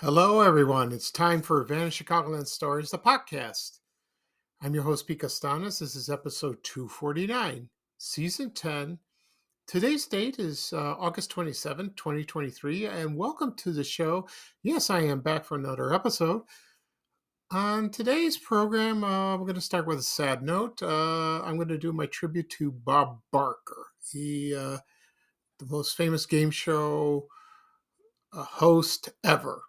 Hello, everyone. It's time for Vanished Chicagoland Stories, the podcast. I'm your host, Pete Costanis. This is episode 249, season 10. Today's date is August 27th, 2023, and welcome to the show. Yes, I am back for another episode. On today's program, we're going to start with a sad note. I'm going to do my tribute to Bob Barker, the most famous game show host ever.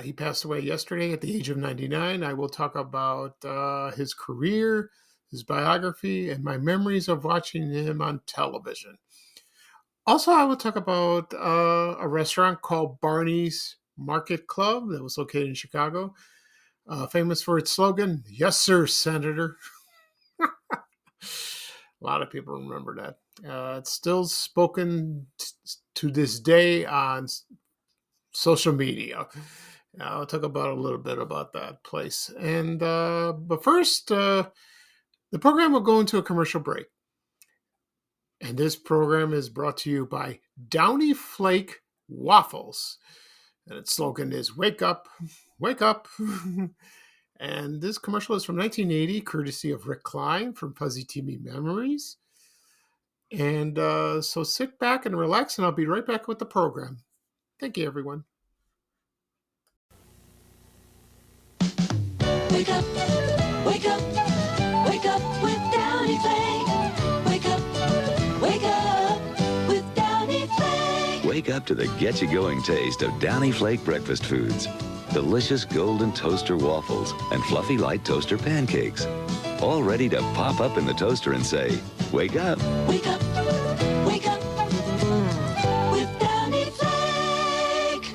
He passed away yesterday at the age of 99. I will talk about his career, his biography, and my memories of watching him on television. Also, I will talk about a restaurant called Barney's Market Club that was located in Chicago, famous for its slogan, "Yes, sir, Senator." A lot of people remember that. It's still spoken to this day on social media. I'll talk about a little bit about that place. And but first, the program will go into a commercial break. And this program is brought to you by Downy Flake Waffles. And its slogan is "Wake up, wake up." And this commercial is from 1980, courtesy of Rick Klein from Fuzzy TV Memories. And so sit back and relax, and I'll be right back with the program. Thank you, everyone. Wake up, wake up, wake up with Downy Flake. Wake up with Downy Flake. Wake up to the get-you-going taste of Downy Flake breakfast foods. Delicious golden toaster waffles and fluffy light toaster pancakes. All ready to pop up in the toaster and say, wake up. Wake up, wake up with Downy Flake.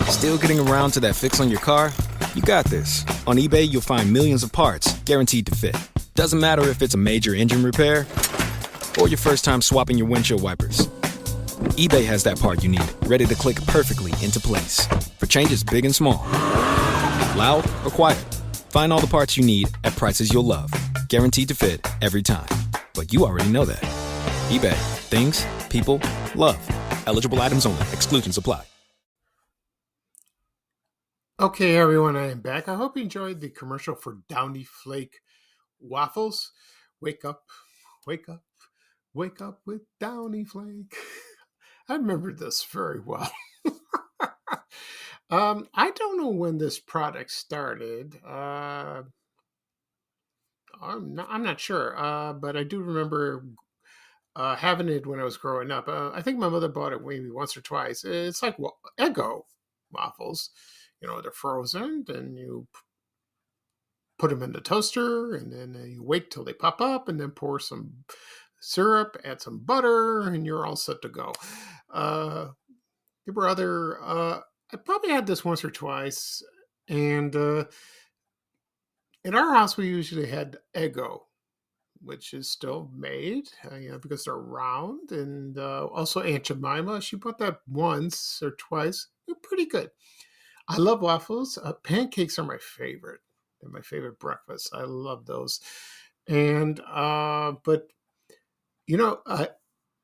Still getting around to that fix on your car? You got this. On eBay, you'll find millions of parts guaranteed to fit. Doesn't matter if it's a major engine repair or your first time swapping your windshield wipers. eBay has that part you need, ready to click perfectly into place for changes big and small. Loud or quiet, find all the parts you need at prices you'll love. Guaranteed to fit every time. But you already know that. eBay. Things, people, love. Eligible items only. Exclusions apply. Okay, everyone, I am back. I hope you enjoyed the commercial for Downy Flake Waffles. Wake up, wake up, wake up with Downy Flake. I remember this very well. I don't know when this product started. I'm not sure, but I do remember having it when I was growing up. I think my mother bought it maybe once or twice. It's like Eggo waffles. You know, they're frozen, and you put them in the toaster, and then you wait till they pop up, and then pour some syrup, add some butter, and you're all set to go. There were other, I probably had this once or twice, and in our house, we usually had Eggo, which is still made, because they're round, and also Aunt Jemima, she bought that once or twice. They're pretty good. I love waffles. Pancakes are my favorite. They're my favorite breakfast. I love those. And, but,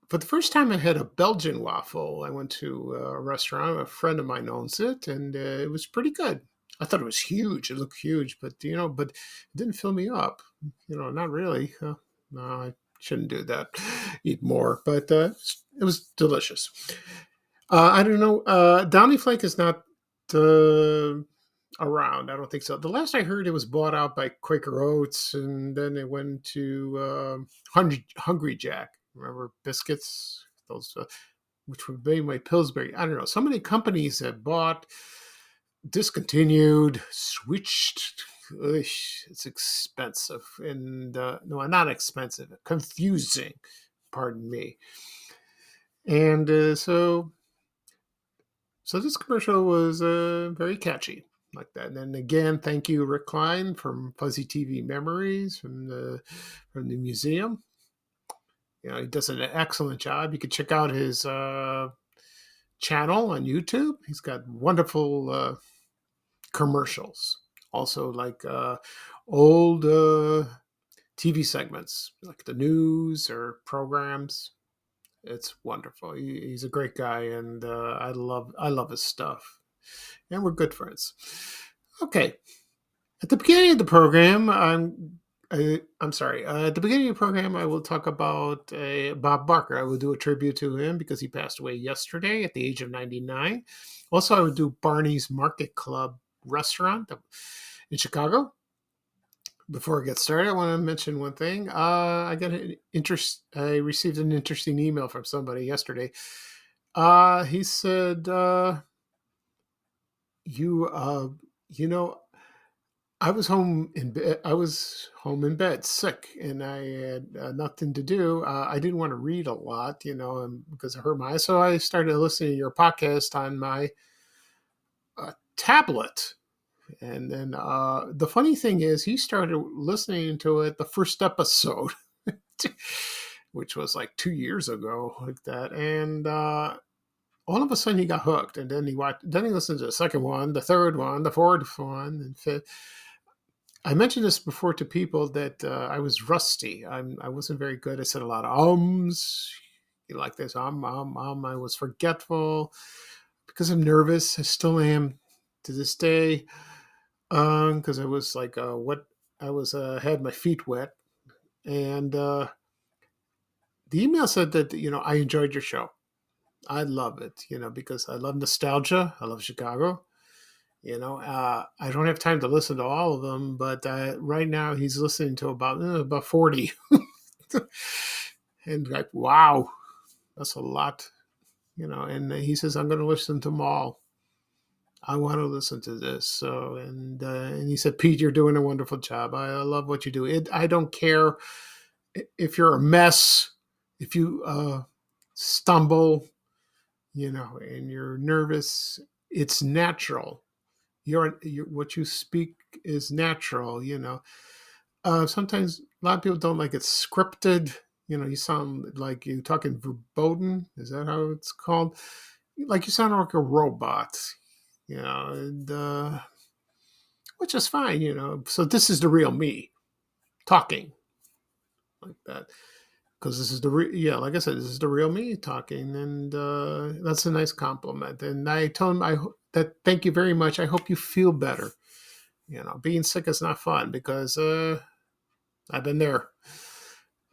for the first time I had a Belgian waffle, I went to a restaurant. A friend of mine owns it, and it was pretty good. I thought it was huge. It looked huge, but it didn't fill me up. Not really. No, I shouldn't do that. Eat more, but it was delicious. I don't know. Downy Flake is not around. I don't think so. The last I heard, it was bought out by Quaker Oats, and then it went to Hungry Jack. Remember biscuits? Those, which would be my Pillsbury. I don't know. So many companies that bought, discontinued, switched. It's expensive, and no, not expensive. Confusing. Pardon me. And so this commercial was very catchy like that. And then again, thank you, Rick Klein from Fuzzy TV Memories from the museum. He does an excellent job. You can check out his channel on YouTube. He's got wonderful commercials. Also, like old TV segments, like the news or programs. It's wonderful. He's a great guy, and I love his stuff. And we're good friends. Okay, at the beginning of the program, I'm sorry. At the beginning of the program, I will talk about Bob Barker. I will do a tribute to him because he passed away yesterday at the age of 99. Also, I would do Barney's Market Club restaurant in Chicago. Before I get started, I want to mention one thing. I received an interesting email from somebody yesterday. He said, you know, I was home in bed. I was home in bed, sick, and I had nothing to do. I didn't want to read a lot, because it hurt my eyes. So I started listening to your podcast on my tablet. And then the funny thing is, he started listening to it the first episode, which was like 2 years ago, like that. And all of a sudden, he got hooked. And then he watched. Then he listened to the second one, the third one, the fourth one, and fifth. I mentioned this before to people that I was rusty. I wasn't very good. I said a lot of ums, like this, I was forgetful because I'm nervous. I still am to this day. Because I was like, had my feet wet, and the email said that I enjoyed your show. I love it, because I love nostalgia. I love Chicago. I don't have time to listen to all of them, but right now he's listening to about 40, and like, wow, that's a lot, And he says I'm going to listen to them all. I want to listen to this. So, and he said, Pete, you're doing a wonderful job. I love what you do. I don't care if you're a mess, if you stumble, and you're nervous. It's natural. You're what you speak is natural. Sometimes a lot of people don't like it scripted. You sound like you're talking verboten. Is that how it's called? Like you sound like a robot. And which is fine. So this is the real me talking like that, because this is like I said, this is the real me talking, and that's a nice compliment. And I told him thank you very much. I hope you feel better. Being sick is not fun because I've been there.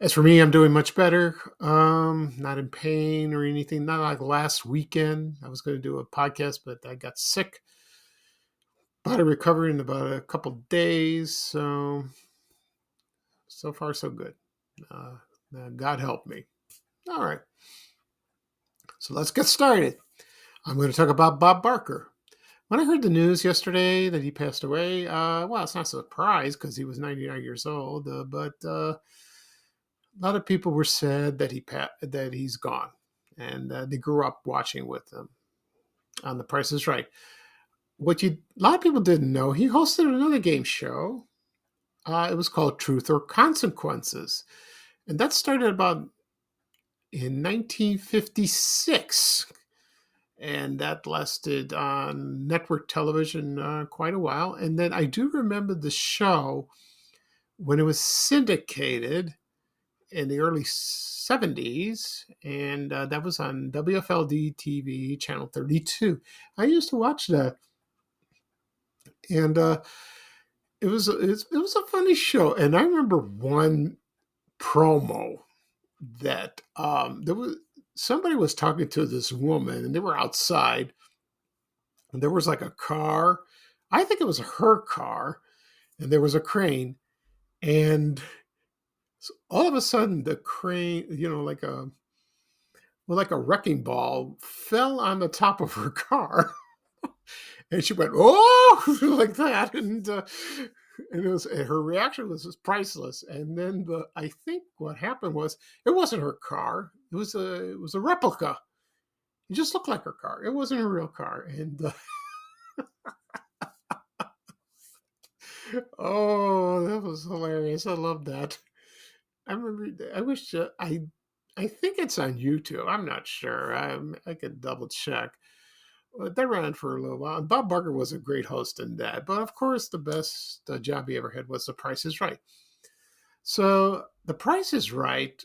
As for me, I'm doing much better. Not in pain or anything. Not like last weekend. I was going to do a podcast, but I got sick. Body recovery in about a couple days. So far, so good. God help me. All right. So let's get started. I'm going to talk about Bob Barker. When I heard the news yesterday that he passed away, it's not a surprise because he was 99 years old, but a lot of people were sad that he's gone, and they grew up watching with him on The Price is Right. A lot of people didn't know, he hosted another game show. It was called Truth or Consequences, and that started about in 1956. And that lasted on network television quite a while. And then I do remember the show when it was syndicated in the early 70s. And that was on WFLD TV, Channel 32. I used to watch that. And it was a funny show. And I remember one promo that somebody was talking to this woman, and they were outside, and there was like a car. I think it was her car, and there was a crane, and so all of a sudden the crane, like a wrecking ball, fell on the top of her car, and she went, "Oh!" like that, and it was, her reaction was just priceless. And then I think what happened was, it wasn't her car. it was a replica. It just looked like her car. It wasn't a real car. And oh, that was hilarious. I love that. I remember. I wish I think it's on YouTube. I'm not sure. I could double check. But they ran for a little while. And Bob Barker was a great host in that. But of course, the best job he ever had was The Price is Right. So The Price is Right.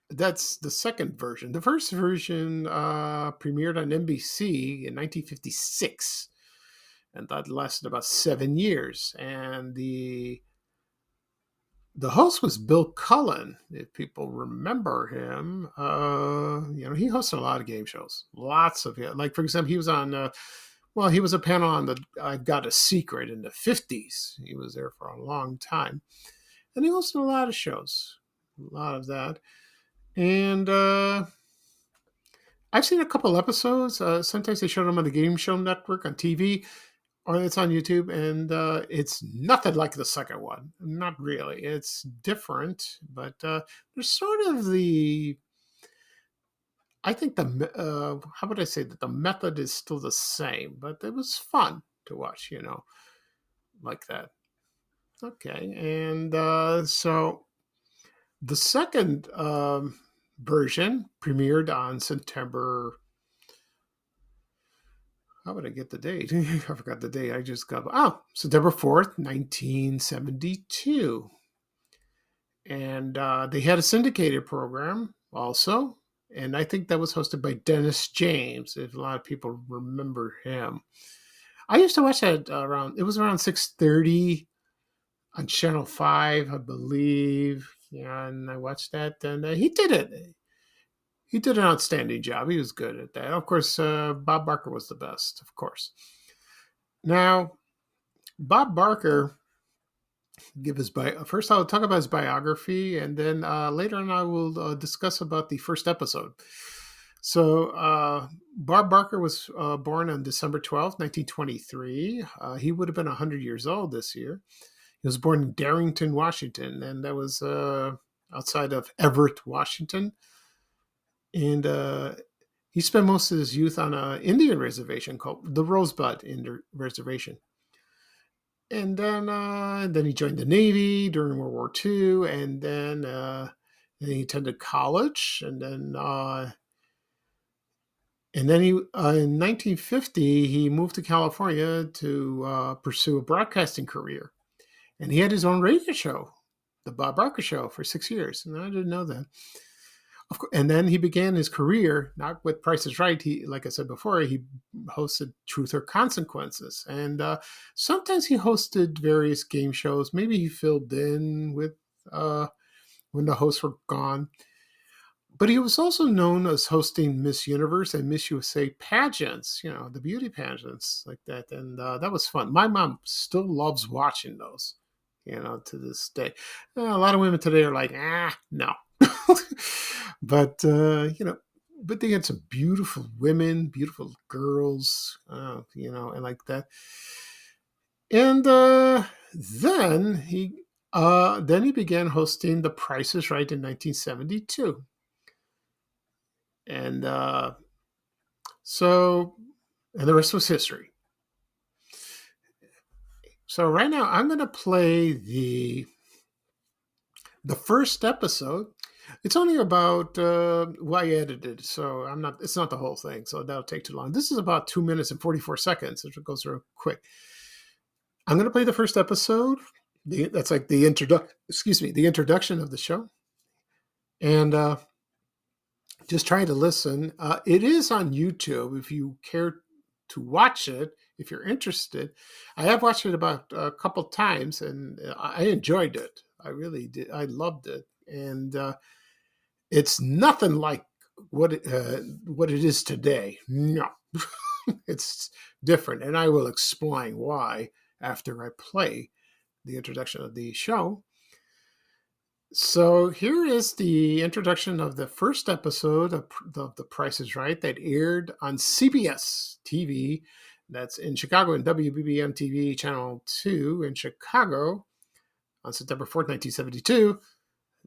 That's the second version. The first version premiered on NBC in 1956, and that lasted about 7 years. And the host was Bill Cullen, if people remember him. He hosted a lot of game shows, lots of it. Like, for example, he was on. He was a panel on the "I've Got a Secret" in the 50s. He was there for a long time, and he hosted a lot of shows, a lot of that. And I've seen a couple episodes. Sometimes they show them on the Game Show Network on TV, or it's on YouTube, and it's nothing like the second one. Not really. It's different, but there's sort of I think how would I say that the method is still the same, but it was fun to watch, like that. Okay, and so the second version premiered on September. How would I get the date? I forgot the date. I just got September 4th, 1972. And they had a syndicated program also. And I think that was hosted by Dennis James, if a lot of people remember him. I used to watch that around 6:30 on Channel 5, I believe. Yeah, and I watched that, and he did it. He did an outstanding job. He was good at that. Of course, Bob Barker was the best, of course. Now, Bob Barker, first I'll talk about his biography, and then later on I will discuss about the first episode. So, Bob Barker was born on December 12th, 1923. He would have been 100 years old this year. He was born in Darrington, Washington, and that was outside of Everett, Washington. And he spent most of his youth on an Indian reservation called the Rosebud Indian Reservation. And then he joined the Navy during World War II, and then he attended college, and then he in 1950 he moved to California to pursue a broadcasting career, and he had his own radio show, the Bob Barker Show, for 6 years, and I didn't know that. Of course, and then he began his career not with Price is Right. He, like I said before, he hosted Truth or Consequences, and sometimes he hosted various game shows. Maybe he filled in with when the hosts were gone. But he was also known as hosting Miss Universe and Miss USA pageants, the beauty pageants like that, and that was fun. My mom still loves watching those, to this day. A lot of women today are like, no. But but they had some beautiful women, beautiful girls, and like that. And then he began hosting The Price is Right in 1972, and and the rest was history. So right now I'm going to play the first episode. It's only about I edited, so it's not the whole thing, so that'll take too long. This is about 2 minutes and 44 seconds, which goes real quick. I'm going to play the first episode. That's like the introduction of the show. And just try to listen. It is on YouTube if you care to watch it, if you're interested. I have watched it about a couple times, and I enjoyed it. I really did. I loved it. And it's nothing like what it is today. No, it's different. And I will explain why after I play the introduction of the show. So here is the introduction of the first episode of The Price is Right that aired on CBS TV. That's in Chicago and WBBM TV Channel 2 in Chicago on September 4th, 1972.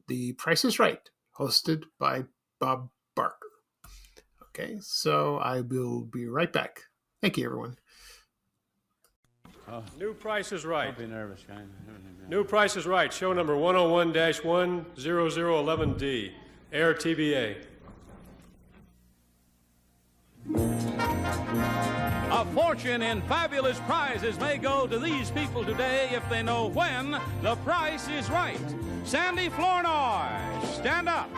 The Price is Right hosted by Bob Barker. Okay, so I will be right back. Thank you, everyone. New Price is Right. Don't be nervous, guy. New Price is Right. Show number 101-10011D. Air TBA. A fortune in fabulous prizes may go to these people today if they know when the price is right. Sandy Flournoy, stand up.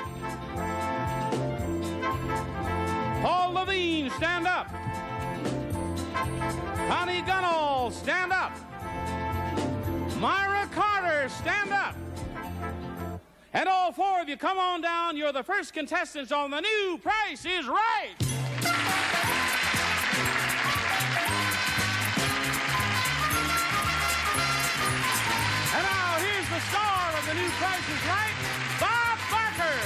Paul Levine, stand up. Connie Gunnell, stand up. Myra Carter, stand up. And all four of you, come on down. You're the first contestants on the New Price is Right. And now, here's the star of the New Price is Right, Bob Barker.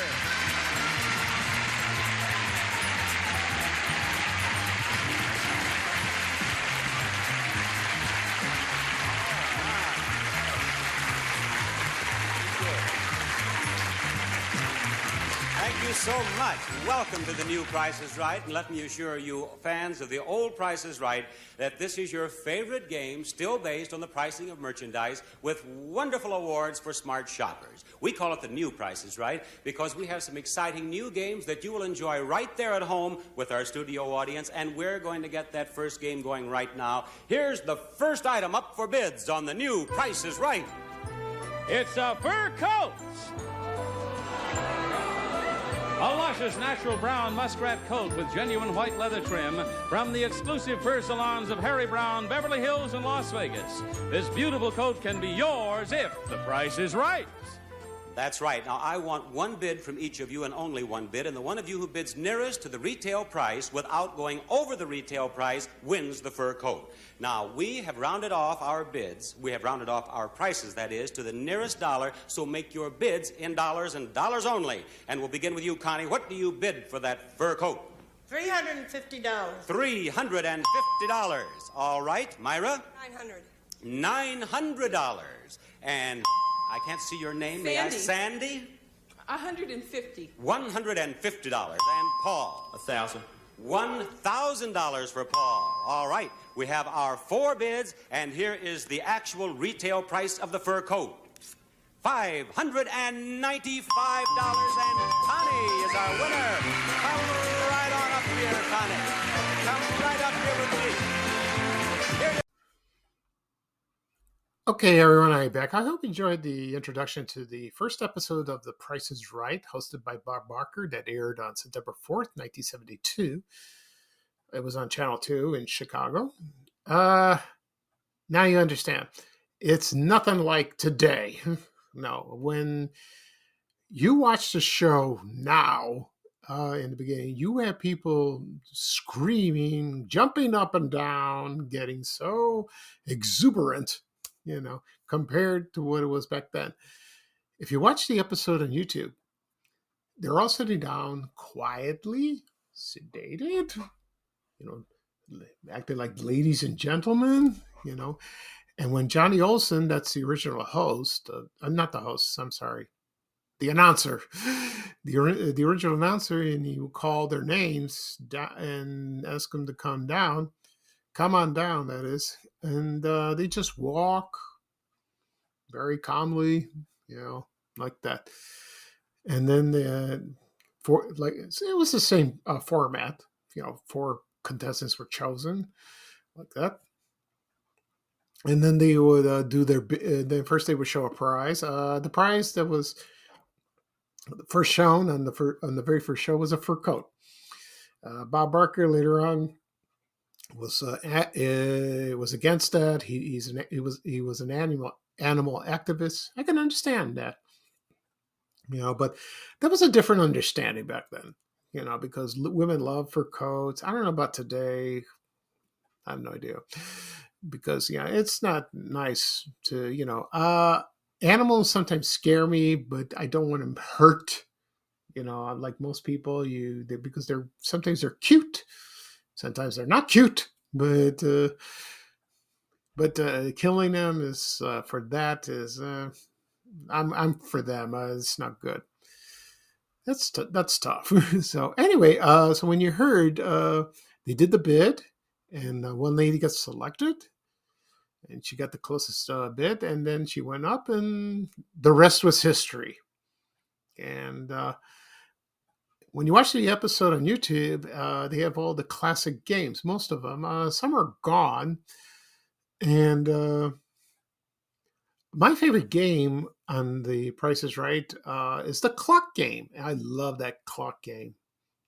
Thank you so much. Welcome to the New Price is Right. And let me assure you, fans of the old Price is Right, that this is your favorite game, still based on the pricing of merchandise, with wonderful awards for smart shoppers. We call it the New Price is Right because we have some exciting new games that you will enjoy right there at home with our studio audience, and we're going to get that first game going right now. Here's the first item up for bids on the New Price is Right. It's a fur coat. A luscious natural brown muskrat coat with genuine white leather trim from the exclusive fur salons of Harry Brown, Beverly Hills, and Las Vegas. This beautiful coat can be yours if the price is right. That's right. Now, I want one bid from each of you and only one bid, and the one of you who bids nearest to the retail price without going over the retail price wins the fur coat. Now, we have rounded off our bids. We have rounded off our prices, that is, to the nearest dollar, so make your bids in dollars and dollars only. And we'll begin with you, Connie. What do you bid for that fur coat? $350. $350. All right. Myra? $900. $900. And I can't see your name. May I? Sandy? $150. $150. And Paul? $1,000. $1,000 for Paul. All right. We have our four bids, and here is the actual retail price of the fur coat. $595, and Connie is our winner. Come right on up here, Connie. Come right up here with me. Okay, everyone, I'm back. I hope you enjoyed the introduction to the first episode of The Price is Right, hosted by Bob Barker, that aired on September 4th, 1972. It was on Channel 2 in Chicago. Now you understand. It's nothing like today. No, when you watch the show now, in the beginning, you have people screaming, jumping up and down, getting so exuberant, compared to what it was back then. If you watch the episode on YouTube, they're all sitting down quietly, sedated, acting like ladies and gentlemen, And when Johnny Olson, that's the original host, not the host, I'm sorry, the announcer, the original announcer, and he would call their names and ask them to come on down, that is. And they just walk very calmly, like that. And then it was the same format, 4 contestants were chosen, like that. And then they would do then first they would show a prize. The prize that was first shown on the very first show was a fur coat. Bob Barker later on was against that. He was an animal activist. I can understand that, but that was a different understanding back then, because women love fur coats. I don't know about today. I have no idea, because it's not nice to animals sometimes scare me, but I don't want them hurt. Like most people, because sometimes they're cute. Sometimes they're not cute, but killing them is I'm for them. It's not good. That's tough. So anyway, so when you heard they did the bid, and one lady got selected, and she got the closest bid, and then she went up, and the rest was history. And when you watch the episode on YouTube, they have all the classic games, most of them. Some are gone, and my favorite game on The Price is Right is the clock game. I love that clock game.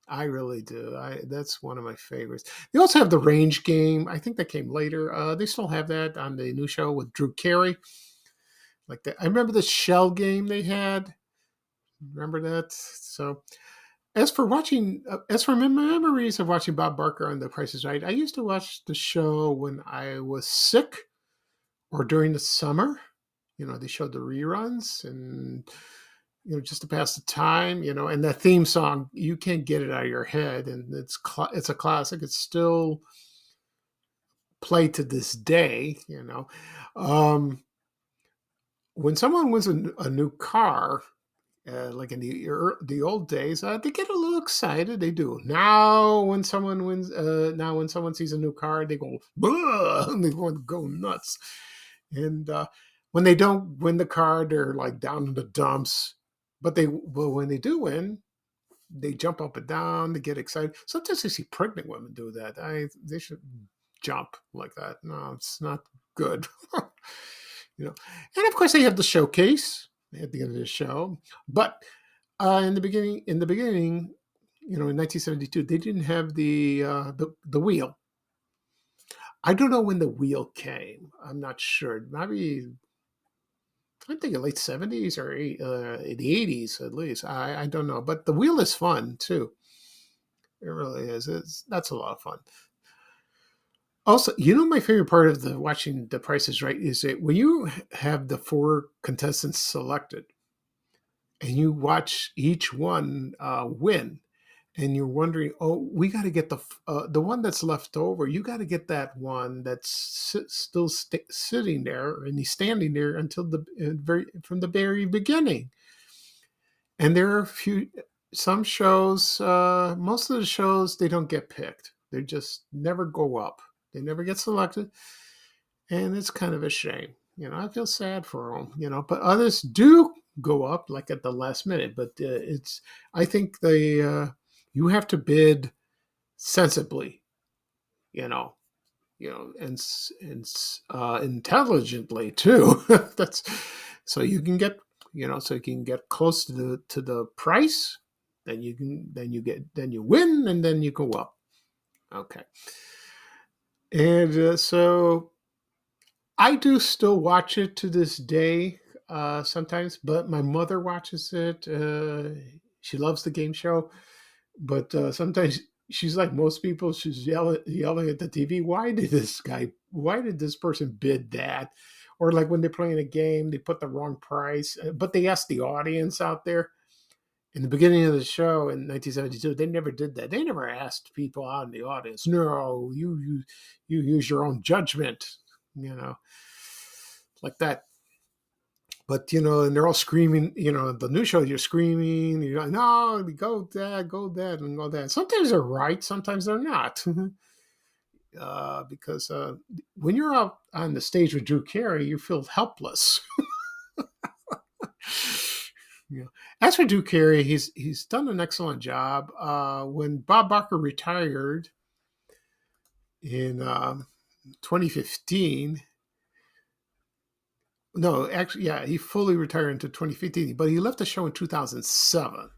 I really do. That's one of my favorites. They also have the range game. I think that came later. They still have that on the new show with Drew Carey. Like that. I remember the shell game they had. Remember that? So as for my memories of watching Bob Barker on The Price is Right, I used to watch the show when I was sick or during the summer. They showed the reruns, and just to pass the time, and that theme song, you can't get it out of your head, and it's a classic. It's still played to this day. When someone wins a new car, like in the old days, they get a little excited. They do. Now, when someone wins, when someone sees a new car, they go, "Bah!" and they want to go nuts. And when they don't win the car, they're like down in the dumps. But when they do win, they jump up and down. They get excited. Sometimes I see pregnant women do that. They should jump like that. No, it's not good. And of course they have the showcase at the end of the show. But in the beginning, in 1972, they didn't have the wheel. I don't know when the wheel came. I'm not sure. Maybe I'm thinking late 70s or the 80s at least. I don't know. But the wheel is fun too. It really is. That's a lot of fun. Also, my favorite part of watching The Price is Right is that when you have the 4 contestants selected and you watch each one win, and you're wondering, oh, we got to get the one that's left over. You got to get that one that's still sitting there, and he's standing there until from the very beginning. And there are some shows, most of the shows, they don't get picked. They just never go up. They never get selected, and it's kind of a shame. I feel sad for them. But others do go up, like at the last minute. But I think you have to bid sensibly, and intelligently too. That's so you can get close to the price. Then you win, and then you go up. Okay. And so I do still watch it to this day sometimes, but my mother watches it. She loves the game show, but sometimes she's like most people. She's yelling at the TV. Why did this person bid that? Or like when they're playing a game, they put the wrong price, but they ask the audience out there. In the beginning of the show in 1972, they never did that. They never asked people out in the audience. No, you use your own judgment, like that. But and they're all screaming. The new show, you're screaming. You're like, no, go that, and go that. Sometimes they're right, sometimes they're not. Because when you're out on the stage with Drew Carey, you feel helpless. As for Drew Carey, he's done an excellent job. When Bob Barker retired in 2015, no, actually, yeah, he fully retired into 2015, but he left the show in 2007.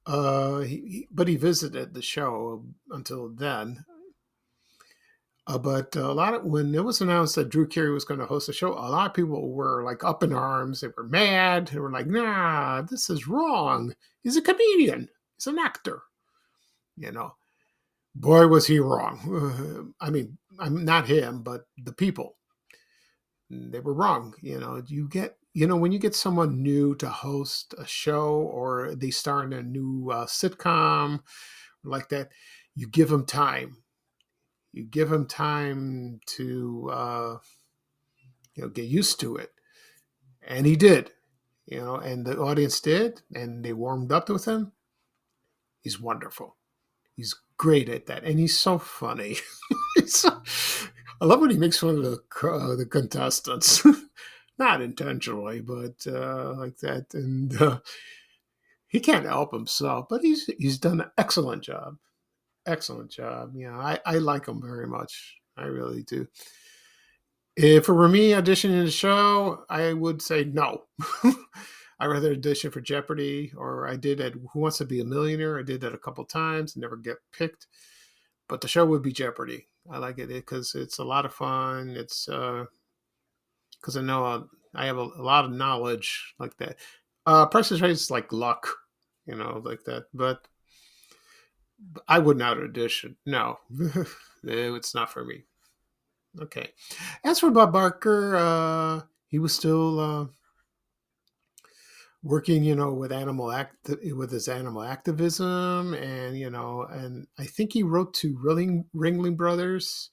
But he visited the show until then. But when it was announced that Drew Carey was going to host the show, a lot of people were like up in arms. They were mad. They were like, "Nah, this is wrong. He's a comedian. He's an actor." Boy, was he wrong. I mean, I'm not him, but the people. They were wrong. You get, when you get someone new to host a show, or they star in a new sitcom like that, you give them time. You give him time to, get used to it. And he did. and the audience did, and they warmed up with him. He's wonderful. He's great at that, and he's so funny. I love when he makes fun of the contestants, not intentionally, but like that, and he can't help himself. But he's done an excellent job. Excellent job. I like him very much. I really do. If it were me auditioning the show, I would say no. I rather audition for Jeopardy, or I did at Who Wants to Be a Millionaire. I did that a couple times, never get picked. But the show would be Jeopardy. I like it because it's a lot of fun. It's because I know I have a lot of knowledge like that. Price is Right is like luck, like that. But I would not audition. No, it's not for me. Okay. As for Bob Barker, he was still working, with his animal activism, and I think he wrote to Ringling Brothers,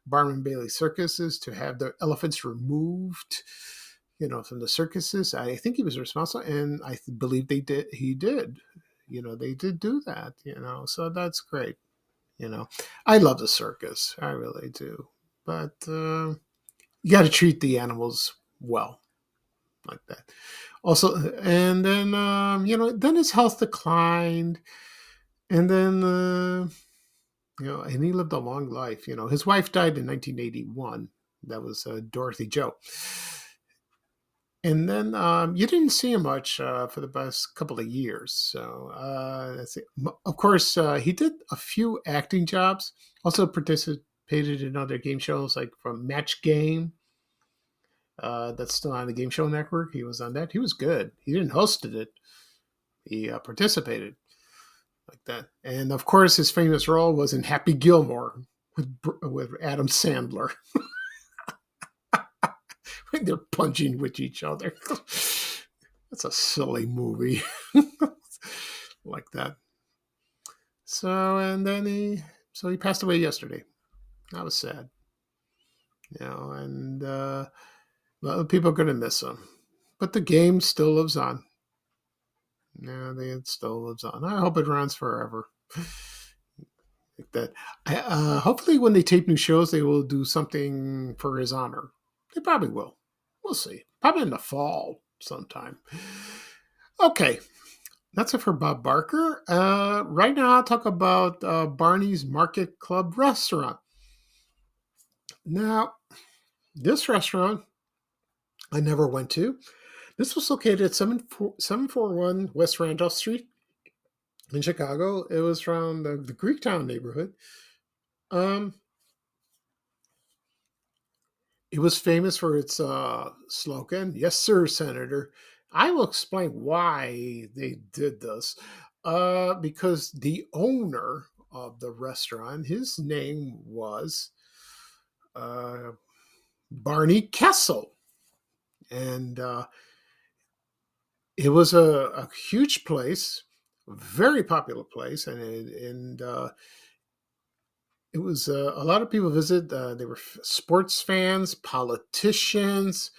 Barnum Bailey circuses to have the elephants removed, from the circuses. I think he was responsible, and I believe they did. He did, they did do that, so that's great. I love the circus, I really do, but you got to treat the animals well, like that. Also, and then then his health declined, and then and he lived a long life. His wife died in 1981. That was Dorothy Joe. And then you didn't see him much for the past couple of years. So, of course, he did a few acting jobs. Also participated in other game shows like from Match Game. That's still on the Game Show Network. He was on that. He was good. He didn't host it. He participated like that. And of course, his famous role was in Happy Gilmore with Adam Sandler. They're punching with each other. That's a silly movie. Like that. So, and then he passed away yesterday. That was sad. And well, people are going to miss him. But the game still lives on. Yeah, it still lives on. I hope it runs forever. Like that. Hopefully, when they tape new shows, they will do something for his honor. They probably will. We'll see. Probably in the fall sometime. Okay. That's it for Bob Barker. Right now, I'll talk about Barney's Market Club restaurant. Now, this restaurant I never went to. This was located at 741 West Randolph Street in Chicago. It was around the Greektown neighborhood. It was famous for its slogan, "Yes, sir, Senator." I will explain why they did this. Because the owner of the restaurant, his name was Barney Kessel. And it was a huge place, a very popular place, and it was a lot of people visit. They were sports fans, politicians.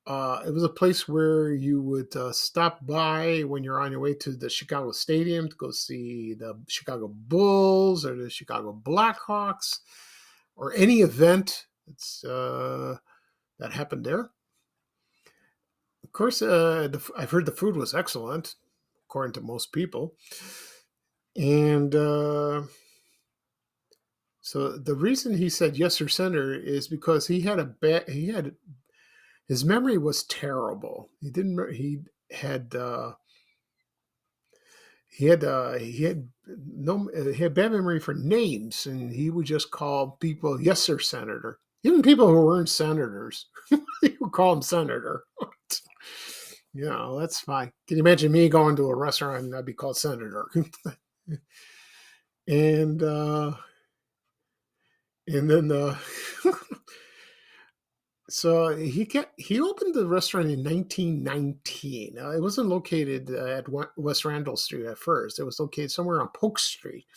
It was a place where you would stop by when you're on your way to the Chicago Stadium to go see the Chicago Bulls or the Chicago Blackhawks or any event that happened there. Of course, I've heard the food was excellent, according to most people. And so the reason he said "Yes, sir, Senator" is because his memory was terrible. He had bad memory for names, and he would just call people "Yes, sir, Senator." Even people who weren't senators, he would call them Senator. That's fine. Can you imagine me going to a restaurant and I'd be called Senator? And then so he opened the restaurant in 1919. It wasn't located at West Randolph Street at first. It was located somewhere on Polk Street.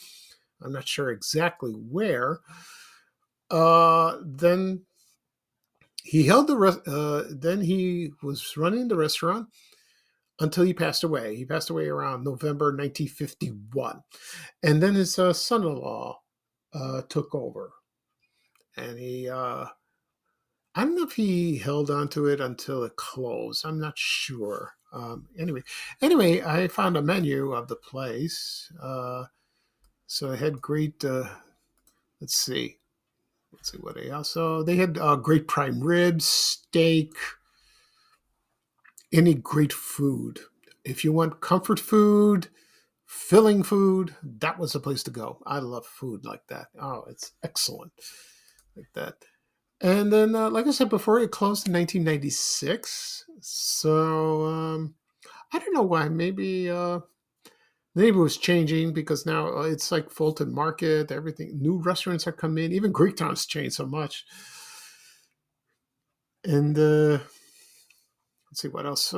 I'm not sure exactly where. Then he held then he was running the restaurant until he passed away. He passed away around November 1951. And then his son-in-law took over. And I don't know if he held on to it until it closed. I'm not sure. Anyway, I found a menu of the place. So I had great, let's see what they also, they had great prime ribs, steak, any great food. If you want comfort food, filling food, that was the place to go. I love food like that. Oh, it's excellent like that. And then, like I said before, it closed in 1996. So I don't know why. Maybe the neighborhood was changing because now it's like Fulton Market. Everything, new restaurants are coming in. Even Greektown's changed so much. And let's see what else.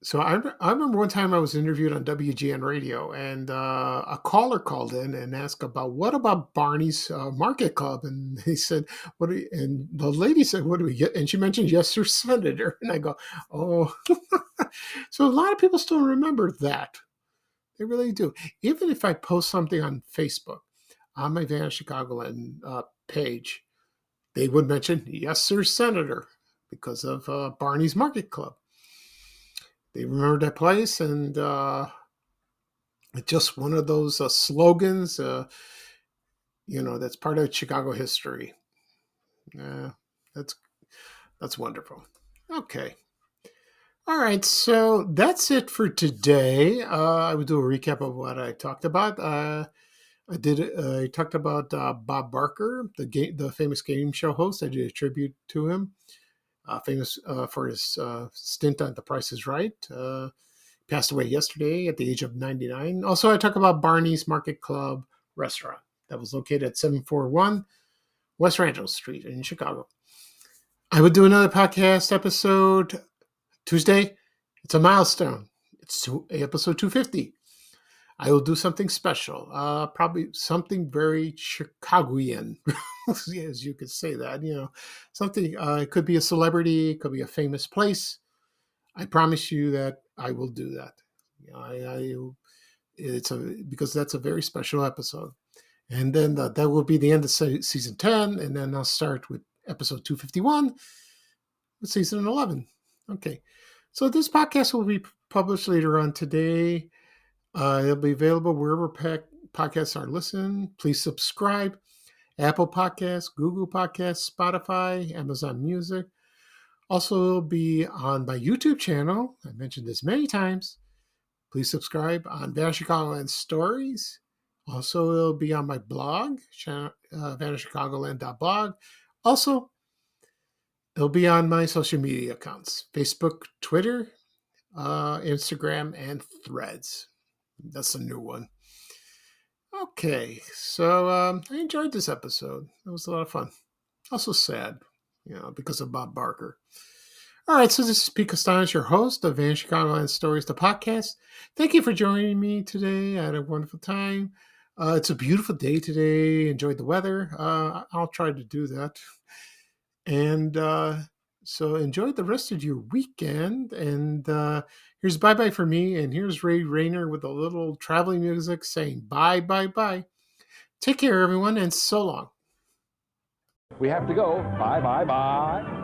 So I remember one time I was interviewed on WGN radio, and a caller called in and asked about what about Barney's Market Club, and he said, "What?" And the lady said, "What do we get?" And she mentioned, "Yes, sir, Senator." And I go, "Oh." So a lot of people still remember that. They really do. Even if I post something on Facebook on my Vanish Chicagoland page, they would mention, "Yes, sir, Senator," because of Barney's Market Club. They remember that place, and it's just one of those slogans, that's part of Chicago history. That's wonderful. Okay. All right, so that's it for today. I will do a recap of what I talked about. I talked about Bob Barker, the famous game show host. I did a tribute to him. Famous for his stint on The Price is Right. Passed away yesterday at the age of 99. Also, I talk about Barney's Market Club restaurant that was located at 741 West Rancho Street in Chicago. I would do another podcast episode Tuesday. It's a milestone. It's episode 250. I will do something special, probably something very Chicagoan, as you could say that. Something. It could be a celebrity, it could be a famous place. I promise you that I will do that. Because that's a very special episode. And then that will be the end of season 10, and then I'll start with episode 251 with season 11. Okay, so this podcast will be published later on today. It'll be available wherever podcasts are listened. Please subscribe. Apple Podcasts, Google Podcasts, Spotify, Amazon Music. Also, it'll be on my YouTube channel. I mentioned this many times. Please subscribe on Vanish Chicagoland Stories. Also, it'll be on my blog, vanishchicagoland.blog. Also, it'll be on my social media accounts, Facebook, Twitter, Instagram, and Threads. That's a new one. Okay, so I enjoyed this episode. It was a lot of fun. Also sad, because of Bob Barker. All right, so this is Pete Costanis, your host of Vanish Chicagoland Stories, the podcast. Thank you for joining me today. I had a wonderful time. It's a beautiful day today. Enjoyed the weather. I'll try to do that. And so enjoy the rest of your weekend. And here's bye-bye for me. And here's Ray Rayner with a little traveling music saying bye, bye, bye. Take care, everyone, and so long. We have to go. Bye, bye, bye.